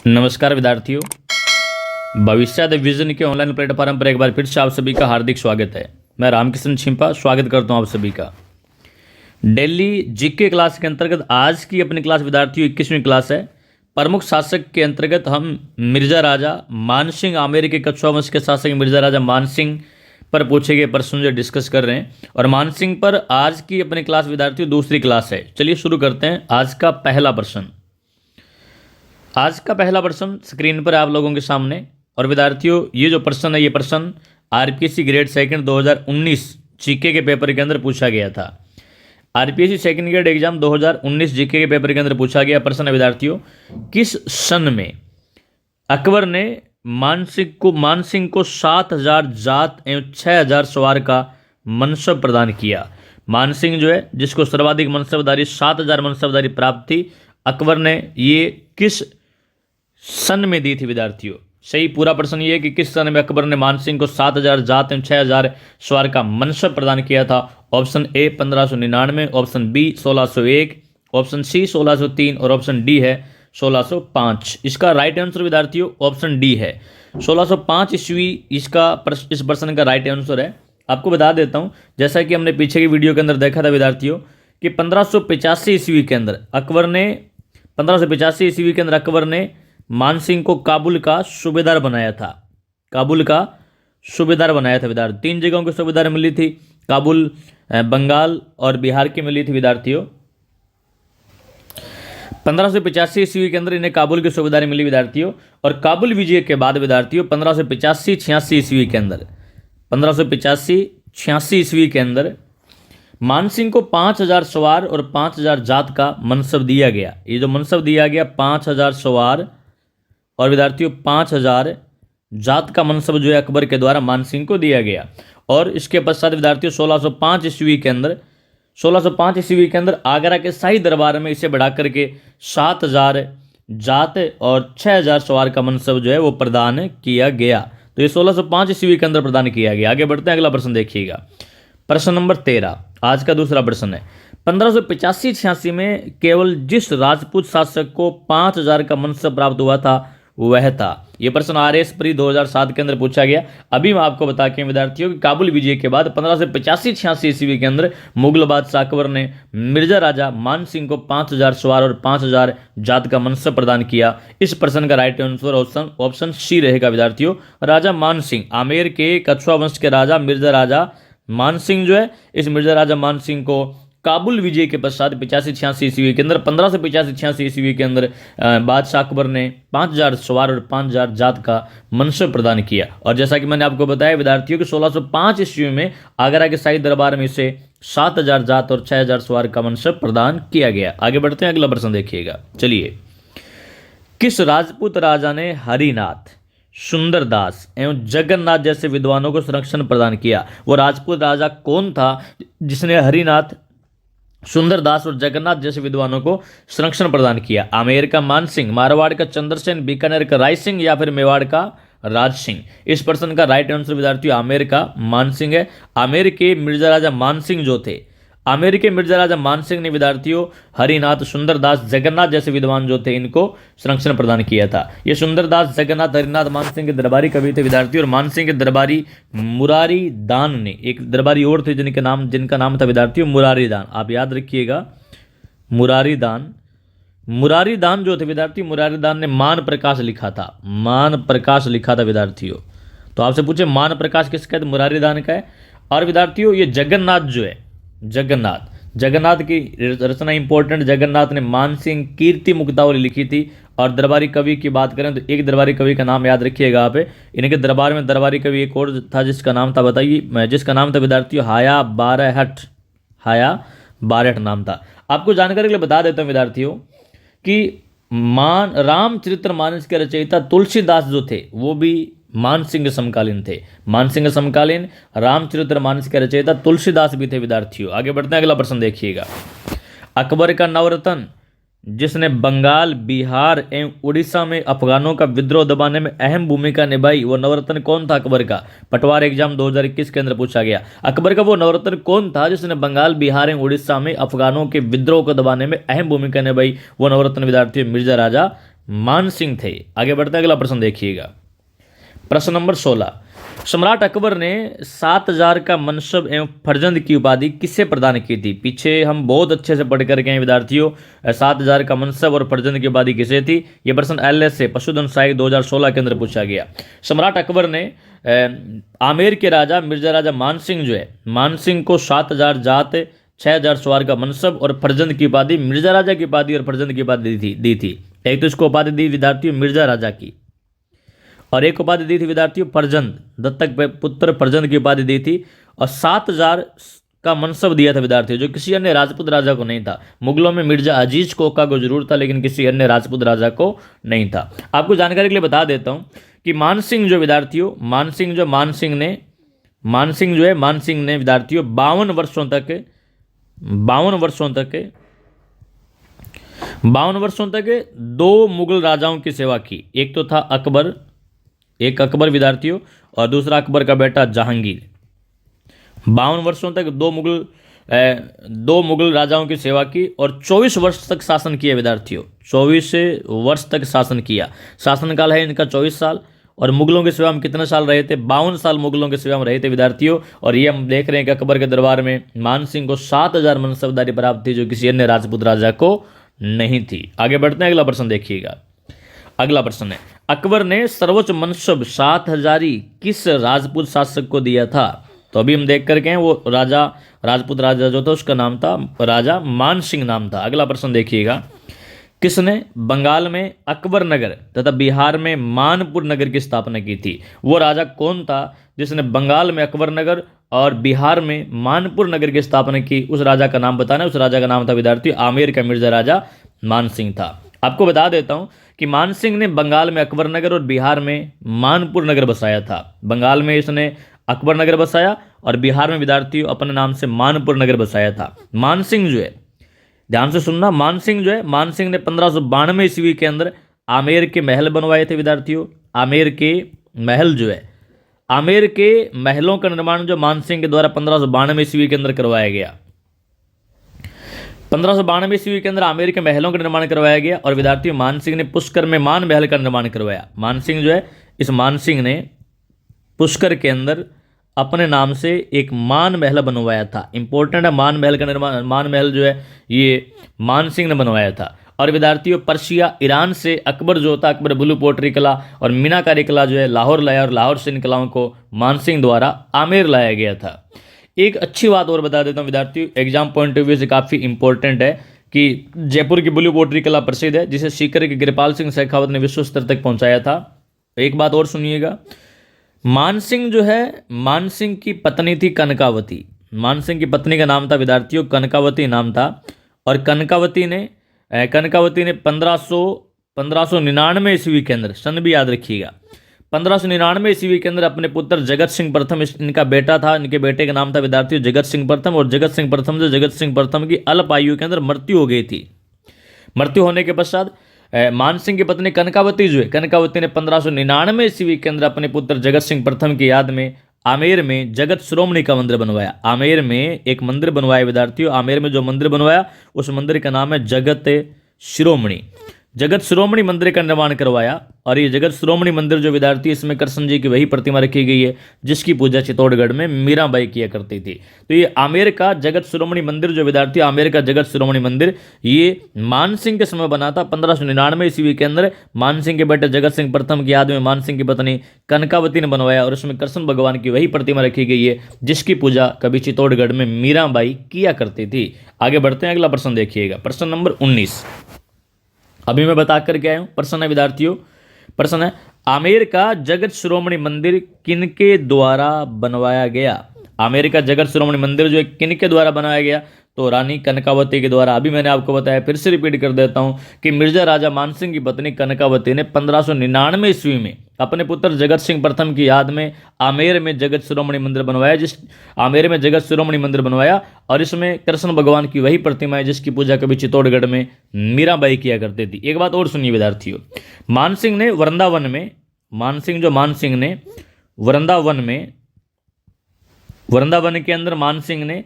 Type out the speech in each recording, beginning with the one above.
नमस्कार विद्यार्थियों, भविष्य विजन के ऑनलाइन प्लेटफॉर्म पर एक बार फिर से आप सभी का हार्दिक स्वागत है। मैं रामकिशन छिंपा स्वागत करता हूं आप सभी का। डेली जीके क्लास के अंतर्गत आज की अपनी क्लास विद्यार्थियों 21वीं क्लास है। प्रमुख शासक के अंतर्गत हम मिर्जा राजा मानसिंह आमेर के कछुआ वंश के शासक मिर्जा राजा मानसिंह पर पूछे गए प्रश्न जो डिस्कस कर रहे हैं, और मानसिंह पर आज की अपनी क्लास विद्यार्थियों दूसरी क्लास है। चलिए शुरू करते हैं। आज का पहला प्रश्न स्क्रीन पर आप लोगों के सामने। और विद्यार्थियों ये जो प्रश्न है, ये प्रश्न आरपीएससी ग्रेड सेकंड 2019 जीके के पेपर के अंदर पूछा गया था। RPSC second grade exam 2019 GK के पेपर के अंदर पूछा गया प्रश्न है विद्यार्थियों, किस सन में अकबर ने मानसिंह को 7,000 जात एवं 6,000 सवार का मनसब प्रदान किया। मानसिंह जो है, जिसको सर्वाधिक मनसबदारी 7,000 मनसबदारी प्राप्त थी, अकबर ने ये किस सन में दी थी विद्यार्थियों। सही पूरा प्रश्न ये है कि किस सन में अकबर ने मानसिंह को 7,000 जात एवं 6,000 सवार का मनसब प्रदान किया था। Option A 1599, option B 1601, option C 1603 और ऑप्शन डी है 1605। इसका राइट आंसर विद्यार्थियों ऑप्शन डी है 1605 ईस्वी। इस प्रश्न का राइट आंसर है। आपको बता देता हूं, जैसा कि हमने पीछे की वीडियो के अंदर देखा था विद्यार्थियों कि 1585 ईस्वी के अंदर अकबर ने मानसिंह को काबुल का सूबेदार बनाया था। विद्यार्थी 3 जगहों के सूबेदार मिली थी, काबुल, बंगाल और बिहार की मिली थी विद्यार्थियों। 1585 ईस्वी के अंदर इन्हें काबुल की सूबेदारी मिली विद्यार्थियों। और काबुल विजय के बाद विद्यार्थियों 1585-86 ईस्वी के अंदर 1585-86 ईस्वी के अंदर मानसिंह को 5,000 सवार और 5,000 जात का मनसब दिया गया। ये जो मनसब दिया गया 5,000 सवार और विद्यार्थियों 5,000 जात का मनसब जो है अकबर के द्वारा मानसिंह को दिया गया। और इसके पश्चात विद्यार्थियों 1605 ईस्वी के अंदर आगरा के शाही दरबार में इसे बढ़ा करके 7,000 जात और 6,000 सवार का मनसब जो है वो प्रदान किया गया। तो ये 1605 ईस्वी के अंदर प्रदान किया गया। आगे बढ़ते हैं, अगला प्रश्न देखिएगा। प्रश्न नंबर 13 आज का दूसरा प्रश्न है। 1585-86 में केवल जिस राजपूत शासक को 5,000 का मनसब प्राप्त हुआ था वह था। यह प्रश्न आरएस प्री 2007 के अंदर पूछा गया। अभी मैं आपको बता के विद्यार्थियों कि काबुल विजय के बाद 1585-86 ईस्वी के अंदर मुगल बादशाह अकबर ने मिर्जा राजा मानसिंह को 5,000 सवार और 5,000 जात का मनसब प्रदान किया। इस प्रश्न का राइट आंसर ऑप्शन सी रहेगा विद्यार्थियों। राजा मानसिंह आमेर के कछुआ वंश के राजा मिर्जा राजा मानसिंह जो है, इस मिर्जा राजा मानसिंह को काबुल विजय के पश्चात 85-86 ईस्वी के अंदर 1585-86 ईस्वी के अंदर बादशाह अकबर ने 5,000 सवार और 5,000 जात का मनसब प्रदान किया। और जैसा कि मैंने आपको बताया विद्यार्थियों कि 1605 ईस्वी में आगरा के शाही दरबार में इसे 7,000 जात और 6,000 सवार का मनसब प्रदान किया गया। आगे बढ़ते हैं, अगला प्रश्न देखिएगा। चलिए, किस राजपूत राजा ने हरिनाथ, सुंदरदास एवं जगन्नाथ जैसे विद्वानों को संरक्षण प्रदान किया? वो राजपूत राजा कौन था जिसने हरिनाथ, सुंदरदास और जगन्नाथ जैसे विद्वानों को संरक्षण प्रदान किया? आमेर का मानसिंह, मारवाड़ का चंद्रसेन, बीकानेर का राय सिंह या फिर मेवाड़ का राज सिंह? इस प्रश्न का राइट आंसर विद्यार्थियों आमेर का मानसिंह है। आमेर के मिर्जा राजा मानसिंह जो थे, आमेर के मिर्जा राजा मानसिंह ने विद्यार्थियों हरिनाथ, सुंदरदास, जगन्नाथ जैसे विद्वान जो थे इनको संरक्षण प्रदान किया था। ये सुंदरदास, जगन्नाथ, हरिनाथ मानसिंह के दरबारी कवि थे विद्यार्थियों। और मानसिंह के दरबारी मुरारी दान ने, एक दरबारी और थे जिनका नाम था विद्यार्थियों मुरारी दान। आप याद रखिएगा मुरारी दान जो थे विद्यार्थियों, मुरारी दान ने मान प्रकाश लिखा था विद्यार्थियों। तो आपसे पूछे मान प्रकाश किसका है? तो मुरारी दान का है। और विद्यार्थियों ये जगन्नाथ जो है, जगन्नाथ की रचना इंपॉर्टेंट, जगन्नाथ ने मानसिंह कीर्ति मुक्तावली लिखी थी। और दरबारी कवि की बात करें तो एक दरबारी कवि का नाम याद रखिएगा आप। इनके दरबार में दरबारी कवि एक और था जिसका नाम था, बताइए, जिसका नाम था विद्यार्थियों हाया बारहट नाम था। आपको जानकारी के लिए बता देता हूं विद्यार्थियों कि रामचरित्र मानस के रचयिता तुलसीदास जो थे वो भी मानसिंह के समकालीन थे। मानसिंह के समकालीन रामचरित्र मानस के रचयिता तुलसीदास भी थे विद्यार्थियों। आगे बढ़ते हैं, अगला प्रश्न देखिएगा। अकबर का नवरत्न जिसने बंगाल, बिहार एवं उड़ीसा में अफगानों का विद्रोह दबाने में अहम भूमिका निभाई, वो नवरत्न कौन था अकबर का? पटवार एग्जाम 2021 के अंदर पूछा गया। अकबर का वो नवरत्न कौन था जिसने बंगाल, बिहार एवं उड़ीसा में अफगानों के विद्रोह को दबाने में अहम भूमिका निभाई? वो नवरत्न विद्यार्थी मिर्जा राजा मान सिंह थे। आगे बढ़ते हैं, अगला प्रश्न देखिएगा। प्रश्न नंबर 16, सम्राट अकबर ने 7000 का मनसब एवं फर्जंद की उपाधि किसे प्रदान की थी? पीछे हम बहुत अच्छे से पढ़ करके हैं विद्यार्थियों, 7000 का मनसब और फर्जंद की उपाधि किसे थी। यह प्रश्न एलएस से पशुधन सहायक 2016 के अंदर पूछा गया। सम्राट अकबर ने आमेर के राजा मिर्जा राजा मान सिंह जो है, मान सिंह को 7000 जात, 6000 सवार का मनसब और फर्जंद की उपाधि, मिर्जा राजा की उपाधि और फर्जंद की उपाधि दी थी। एक तो इसको उपाधि दी विद्यार्थियों मिर्जा राजा की, और एक उपाधि दी थी विद्यार्थियों फर्जंद, दत्तक पुत्र फर्जंद की उपाधि दी थी, और 7000 का मनसब दिया था विद्यार्थियों, जो किसी अन्य राजपूत राजा को नहीं था। मुगलों में मिर्जा अजीज कोका को जरूर था, लेकिन किसी अन्य राजपूत राजा को नहीं था। आपको जानकारी के लिए बता देता हूं कि मान सिंह जो विद्यार्थियों, मान सिंह ने विद्यार्थियों 52 वर्षों तक 2 मुगल राजाओं की सेवा की। एक तो था अकबर विद्यार्थियों, और दूसरा अकबर का बेटा जहांगीर। 52 वर्षों तक 2 मुगल राजाओं की सेवा की और 24 वर्ष तक शासन किया विद्यार्थियों, 24 वर्ष तक शासन किया। शासनकाल है इनका 24 साल, और मुगलों की सेवा में कितने साल रहे थे? 52 साल मुगलों की सेवा में रहे थे विद्यार्थियों। और ये हम देख रहे हैं कि अकबर के दरबार में मान सिंह को 7000 मनसबदारी प्राप्त थी, जो किसी अन्य राजपूत राजा को नहीं थी। आगे बढ़ते हैं, अगला प्रश्न देखिएगा। अगला प्रश्न है, अकबर ने सर्वोच्च मनसब 7000 किस राजपूत शासक को दिया था? तो अभी हम देख करके हैं, वो राजपूत राजा जो था उसका नाम था राजा मान सिंह नाम था। अगला प्रश्न देखिएगा, किसने बंगाल में अकबर नगर तथा बिहार में मानपुर नगर की स्थापना की थी? वो राजा कौन था जिसने बंगाल में अकबर नगर और बिहार में मानपुर नगर की स्थापना की? उस राजा का नाम बताना। उस राजा का नाम था विद्यार्थी आमेर का मिर्जा राजा मान सिंह था। आपको बता देता हूं कि मान सिंह ने बंगाल में अकबर नगर और बिहार में मानपुर नगर बसाया था। बंगाल में इसने अकबर नगर बसाया और बिहार में विद्यार्थियों अपने नाम से मानपुर नगर बसाया था। मान सिंह जो है, ध्यान से सुनना, मान सिंह ने 1592 ईस्वी के अंदर आमेर के महल बनवाए थे विद्यार्थियों। आमेर के महलों का निर्माण जो मान सिंह के द्वारा 1592 ईस्वी के अंदर करवाया गया। 1592 ईस्वी के अंदर आमेर के महलों का निर्माण करवाया गया, और विद्यार्थियों मान सिंह ने पुष्कर में मान महल का निर्माण करवाया। मान सिंह ने पुष्कर के अंदर अपने नाम से एक मान महल बनवाया था। इंपॉर्टेंट है, मान महल का निर्माण, मान महल जो है ये मान सिंह ने बनवाया था। और विद्यार्थियों पर्शिया ईरान से अकबर जो था, अकबर ब्लू पोट्री कला और मीनाकारी कला जो है लाहौर लाया, और लाहौर से इन कलाओं को मान सिंह द्वारा आमेर लाया गया था। एक अच्छी बात और बता देता हूँ विद्यार्थियों, एग्जाम पॉइंट ऑफ व्यू से काफ़ी इंपॉर्टेंट है कि जयपुर की ब्लू पोट्री कला प्रसिद्ध है, जिसे सीकर के कृपाल सिंह शेखावत ने विश्व स्तर तक पहुंचाया था। एक बात और सुनिएगा, मान सिंह की पत्नी थी कनकावती। मान सिंह की पत्नी का नाम था विद्यार्थियों कनकावती नाम था, और कनकावती ने 1599 ईस्वी के अंदर, सन भी याद रखिएगा, 1599 ईस्वी के अंदर अपने पुत्र जगत सिंह प्रथम, इनका बेटा था, इनके बेटे का नाम था विद्यार्थियों जगत सिंह प्रथम, और जगत सिंह प्रथम की अल्प आयु के अंदर मृत्यु हो गई थी। मृत्यु होने के पश्चात मान सिंह की पत्नी कनकावती ने 1599 ईस्वी के अंदर अपने पुत्र जगत सिंह प्रथम की याद में आमेर में जगत श्रोमणी का मंदिर बनवाया। आमेर में एक मंदिर बनवाया विद्यार्थियों। आमेर में जो मंदिर बनवाया उस मंदिर का नाम है जगत श्रोमणी मंदिर का निर्माण करवाया। और ये जगत श्रोमणी मंदिर जो विद्यार्थी, इसमें कृष्ण जी की वही प्रतिमा रखी गई है जिसकी पूजा चित्तौड़गढ़ में मीराबाई किया करती थी। तो ये आमेर का जगत श्रोमणी मंदिर जो विद्यार्थी, आमेर का जगत श्रोमणी मंदिर ये मान सिंह के समय बना था 1599 ईस्वी के अंदर। मान सिंह के बेटे जगत सिंह प्रथम की याद में मान सिंह की पत्नी कनकावती ने बनवाया, और उसमें कृष्ण भगवान की वही प्रतिमा रखी गई है जिसकी पूजा कभी चित्तौड़गढ़ में मीराबाई किया करती थी। आगे बढ़ते हैं, अगला प्रश्न देखिएगा, प्रश्न नंबर 19। अभी मैं बता करके आया हूं, प्रश्न है विद्यार्थियों, प्रश्न है आमेर का जगत श्रोमणी मंदिर किनके द्वारा बनवाया गया? आमेर का जगत श्रोमणी मंदिर जो है किनके द्वारा बनाया गया? तो रानी कनकावती के द्वारा। अभी मैंने आपको बताया, फिर से रिपीट कर देता हूं कि मिर्जा राजा मान सिंह की पत्नी कनकावती ने 1599 ईस्वी में अपने पुत्र जगत सिंह प्रथम की याद में आमेर में जगत श्रोमणी मंदिर बनवाया, और इसमें कृष्ण भगवान की वही प्रतिमा है जिसकी पूजा कभी चित्तौड़गढ़ में मीराबाई किया करती थी। एक बात और सुनिए विद्यार्थियों, मान सिंह ने वृंदावन के अंदर मान सिंह ने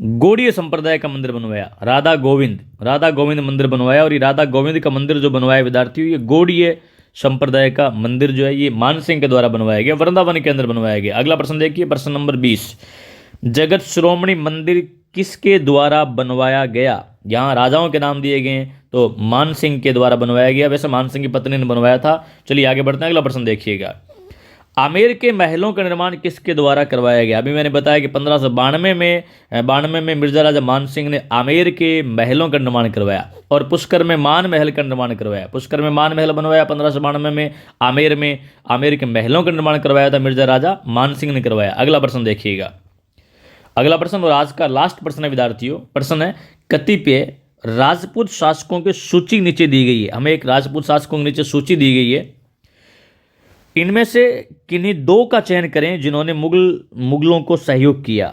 गौड़ीय संप्रदाय का मंदिर बनवाया? राधा गोविंद मंदिर बनवाया। और ये राधा गोविंद का मंदिर जो बनवाया विद्यार्थियों, ये गौड़ीय संप्रदाय का मंदिर जो है ये मानसिंह के द्वारा बनवाया गया, वृंदावन के अंदर बनवाया गया। अगला प्रश्न देखिए, प्रश्न नंबर 20, जगत श्रोमणी मंदिर किसके द्वारा बनवाया गया? यहाँ राजाओं के नाम दिए गए हैं, तो मानसिंह के द्वारा बनवाया गया। वैसे मानसिंह की पत्नी ने बनवाया था। चलिए आगे बढ़ते हैं, अगला प्रश्न देखिएगा, आमेर के महलों का निर्माण किसके द्वारा करवाया गया? अभी मैंने बताया कि 1592 में मिर्जा राजा मानसिंह ने आमेर के महलों का निर्माण करवाया और पुष्कर में मान महल का निर्माण करवाया। पुष्कर में मान महल बनवाया 1592 में। आमेर के महलों का निर्माण करवाया था मिर्जा राजा मानसिंह ने करवाया। अगला प्रश्न देखिएगा, अगला प्रश्न और आज का लास्ट प्रश्न है विद्यार्थियों। प्रश्न है, कतिपय राजपूत शासकों की सूची नीचे दी गई है। हमें एक राजपूत शासकों के नीचे सूची दी गई है, इनमें से किन्हीं दो का चयन करें जिन्होंने मुगलों को सहयोग किया।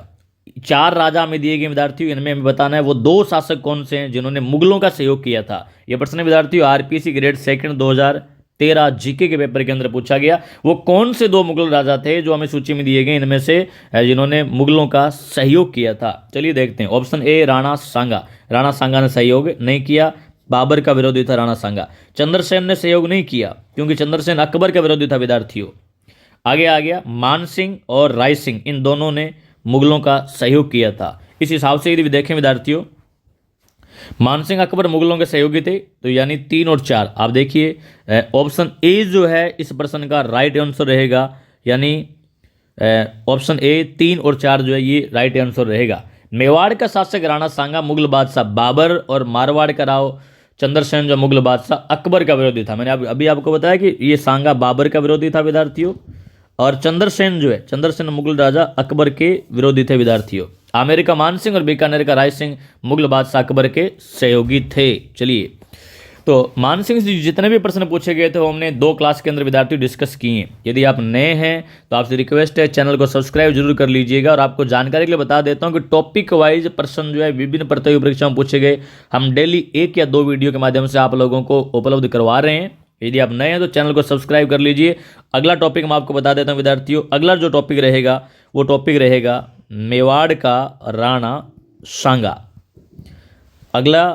4 राजा हमें दिए गए विद्यार्थियों, इनमें हमें बताना है वो 2 शासक कौन से हैं जिन्होंने मुगलों का सहयोग किया था। यह प्रश्न विद्यार्थियों आरपीसी ग्रेड सेकंड 2013 जीके के पेपर के अंदर पूछा गया। वो कौन से 2 मुगल राजा थे जो हमें सूची में दिए गए इनमें से जिन्होंने मुगलों का सहयोग किया था? चलिए देखते हैं। ऑप्शन ए, राणा सांगा ने सहयोग नहीं किया, बाबर का विरोधी था राणा सांगा। चंद्रसेन ने सहयोग नहीं किया क्योंकि चंद्रसेन अकबर का विरोधी था विद्यार्थियों। आगे आ गया मानसिंह और राय सिंह, इन दोनों ने मुगलों का सहयोग किया था। इस हिसाब से यदि देखें विद्यार्थियों, मानसिंह अकबर मुगलों के सहयोगी थे, तो यानी 3 और 4। आप देखिए ऑप्शन ए जो है इस प्रश्न का राइट आंसर रहेगा, यानी ऑप्शन ए 3 और 4 जो है ये राइट आंसर रहेगा। मेवाड़ का शासक राणा सांगा मुगल बादशाह बाबर और मारवाड़ का राव चंद्रसेन जो मुगल बादशाह अकबर का विरोधी था। मैंने अभी आपको बताया कि ये सांगा बाबर का विरोधी था विद्यार्थियों, और चंद्रसेन मुगल राजा अकबर के विरोधी थे विद्यार्थियों। आमेर का मानसिंह और बीकानेर का राय सिंह मुगल बादशाह अकबर के सहयोगी थे। चलिए, तो मानसिंह से जितने भी प्रश्न पूछे गए थे वो हमने 2 क्लास के अंदर विद्यार्थी डिस्कस किए। यदि आप नए हैं तो आपसे रिक्वेस्ट है चैनल को सब्सक्राइब जरूर कर लीजिएगा। और आपको जानकारी के लिए बता देता हूं कि टॉपिक वाइज प्रश्न जो है विभिन्न प्रतियोगी परीक्षाओं में पूछे गए हम डेली 1 या 2 वीडियो के माध्यम से आप लोगों को उपलब्ध करवा रहे हैं। यदि आप नए हैं तो चैनल को सब्सक्राइब कर लीजिए। अगला टॉपिक मैं आपको बता देता हूँ विद्यार्थियों, अगला जो टॉपिक रहेगा वो टॉपिक रहेगा मेवाड़ का राणा सांगा। अगला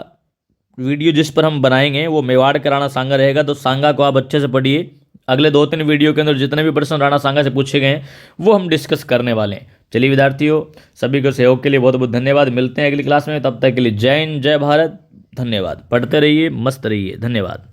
वीडियो जिस पर हम बनाएंगे वो मेवाड़ का राणा सांगा रहेगा, तो सांगा को आप अच्छे से पढ़िए। अगले 2-3 वीडियो के अंदर जितने भी प्रश्न राणा सांगा से पूछे गए हैं वो हम डिस्कस करने वाले हैं। चलिए विद्यार्थियों, सभी को सहयोग के लिए बहुत बहुत धन्यवाद। मिलते हैं अगली क्लास में, तब तक के लिए जय हिंद, जय भारत, धन्यवाद। पढ़ते रहिए, मस्त रहिए, धन्यवाद।